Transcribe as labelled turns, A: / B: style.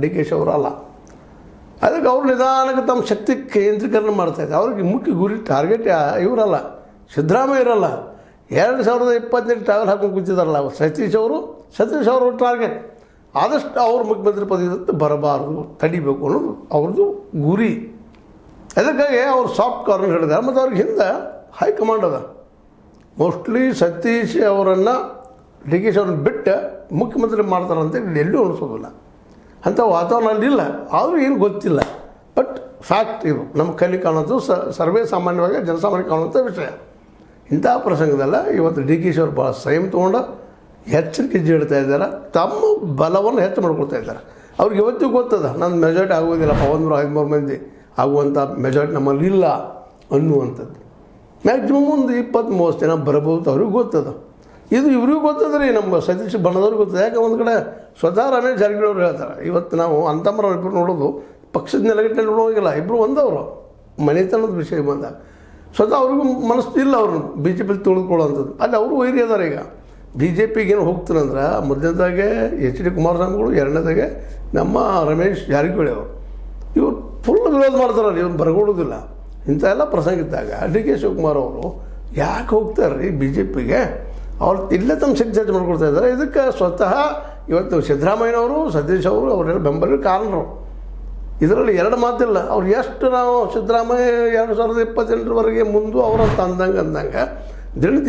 A: D K she ಅವರು ಅಲ್ಲ. ಅದಕ್ಕೆ ಅವ್ರು ನಿಧಾನಕ್ಕೆ ತಮ್ಮ ಶಕ್ತಿ ಕೇಂದ್ರೀಕರಣ ಮಾಡ್ತಾಯಿದ್ದಾರೆ. ಅವ್ರಿಗೆ ಮುಖ್ಯ ಗುರಿ ಟಾರ್ಗೆಟ್ ಇವರಲ್ಲ, ಸಿದ್ದರಾಮಯ್ಯ ಇರಲ್ಲ. 2028 ಟ್ರಾವೆಲ್ ಹಾಕೊಂಡು ಕೂತಿದ್ದಾರಲ್ಲ ಸತೀಶ್ ಅವರು ಟಾರ್ಗೆಟ್. ಆದಷ್ಟು ಅವ್ರು ಮುಖ್ಯಮಂತ್ರಿ ಪದವಿ ಬರಬಾರ್ದು, ತಡಿಬೇಕು ಅನ್ನೋದು ಅವ್ರದ್ದು ಗುರಿ. ಅದಕ್ಕಾಗಿ ಅವ್ರು ಸಾಫ್ಟ್ ಕಾರ್ನರ್ ಹೇಳಿದ್ದಾರೆ. ಮತ್ತು ಅವ್ರಿಗೆ ಹಿಂದೆ ಹೈಕಮಾಂಡ್ ಅದ. ಮೋಸ್ಟ್ಲಿ ಸತೀಶ್ ಅವರನ್ನು ಡಿ ಕೆ ಶಿ ಅವ್ರನ್ನ ಬಿಟ್ಟು ಮುಖ್ಯಮಂತ್ರಿ ಮಾಡ್ತಾರಂತ ಎಲ್ಲೂ ಅನಿಸೋದಿಲ್ಲ. ಅಂಥ ವಾತಾವರಣ ಅಲ್ಲಿಲ್ಲ. ಆದರೂ ಏನು ಗೊತ್ತಿಲ್ಲ. ಬಟ್ ಫ್ಯಾಕ್ಟ್ ಇದು ನಮ್ಮ ಕೈಲಿ ಕಾಣೋದು ಸರ್ವೇ ಸಾಮಾನ್ಯವಾಗಿ ಜನಸಾಮಾನ್ಯ ಕಾಣುವಂಥ ವಿಷಯ. ಇಂಥ ಪ್ರಸಂಗದಲ್ಲ ಇವತ್ತು ಡಿ ಕೆ ಶಿ ಅವರು ಭಾಳ ಸಂಯಮ ತೊಗೊಂಡು ಎಚ್ಚರಿಕೆ ಇಡ್ತಾ ಇದ್ದಾರೆ. ತಮ್ಮ ಬಲವನ್ನು ಹೆಚ್ಚು ಮಾಡ್ಕೊಳ್ತಾ ಇದ್ದಾರೆ. ಅವ್ರಿಗೆ ಇವತ್ತಿಗೂ ಗೊತ್ತದ ನನ್ನ ಮೆಜಾರಿಟಿ ಆಗೋದಿಲ್ಲಪ್ಪ, 113 ಮಂದಿ ಆಗುವಂಥ ಮೆಜಾರಿಟಿ ನಮ್ಮಲ್ಲಿ ಇಲ್ಲ ಅನ್ನುವಂಥದ್ದು. ಮ್ಯಾಕ್ಸಿಮಮ್ ಒಂದು 20-30 ಜನ ಬರಬಹುದು, ಅವ್ರಿಗೆ ಗೊತ್ತದ. ಇದು ಇವ್ರಿಗೂ ಗೊತ್ತದ್ರಿ, ನಮ್ಮ ಸತೀಶ್ ಬಣ್ಣದವ್ರಿಗೆ ಗೊತ್ತದ. ಯಾಕೆ ಒಂದು ಕಡೆ ಸ್ವತಃ ರಮೇಶ್ ಜಾರಕಿಹೊಳಿ ಅವರು ಹೇಳ್ತಾರೆ, ಇವತ್ತು ನಾವು ಅಂತಮ್ಮರ ಇಬ್ಬರು ನೋಡೋದು ಪಕ್ಷದ ನೆಲಗಟ್ಟಲ್ಲಿ ನೋಡೋಂಗಿಲ್ಲ, ಇಬ್ಬರು ಒಂದವರು ಮನೆತನದ ವಿಷಯ ಬಂದಾಗ ಸ್ವತಃ ಅವ್ರಿಗೂ ಮನಸ್ಸು ಇಲ್ಲ ಅವ್ರನ್ನ ಬಿ ಜೆ ಪಿಲಿ ತುಳಿದುಕೊಳ್ಳೋವಂಥದ್ದು. ಅಲ್ಲಿ ಅವರು ವೈರಿ ಅದಾರ. ಈಗ ಬಿ ಜೆ ಪಿಗೆ ಏನು ಹೋಗ್ತಾರಂದ್ರೆ ಮೊದಲನೇದಾಗೆ ಎಚ್ ಡಿ ಕುಮಾರಸ್ವಾಮಿಗಳು, ಎರಡನೇದಾಗೆ ನಮ್ಮ ರಮೇಶ್ ಜಾರಕಿಹೊಳಿ ಅವರು ಇವ್ರು ಫುಲ್ ವಿರೋಧ ಮಾಡ್ತಾರಲ್ಲ, ಇವ್ರು ಬರಗೊಳ್ಳೋದಿಲ್ಲ. ಇಂಥ ಎಲ್ಲ ಪ್ರಸಂಗ ಇದ್ದಾಗ ಡಿ ಕೆ ಶಿವಕುಮಾರ್ ಅವರು ಯಾಕೆ ಹೋಗ್ತಾರೆ ರೀ ಬಿ ಜೆ ಪಿಗೆ? ಅವ್ರು ಇಲ್ಲೇ ತಮ್ಮ ಶಕ್ತಿ ಹೆಚ್ಚು ಮಾಡ್ಕೊಳ್ತಾ ಇದ್ದಾರೆ. ಇದಕ್ಕೆ ಸ್ವತಃ ಇವತ್ತು ಸಿದ್ದರಾಮಯ್ಯನವರು, ಸತೀಶ್ ಅವರು ಅವರೆಲ್ಲ ಬೆಂಬಲ ಕಾರಣರು. ಇದರಲ್ಲಿ ಎರಡು ಮಾತಿಲ್ಲ. ಅವ್ರು ಎಷ್ಟು ನಾವು ಸಿದ್ದರಾಮಯ್ಯ 2028ವರೆಗೆ ಮುಂದೆ ಅವರಂತ ಅಂದಂಗೆ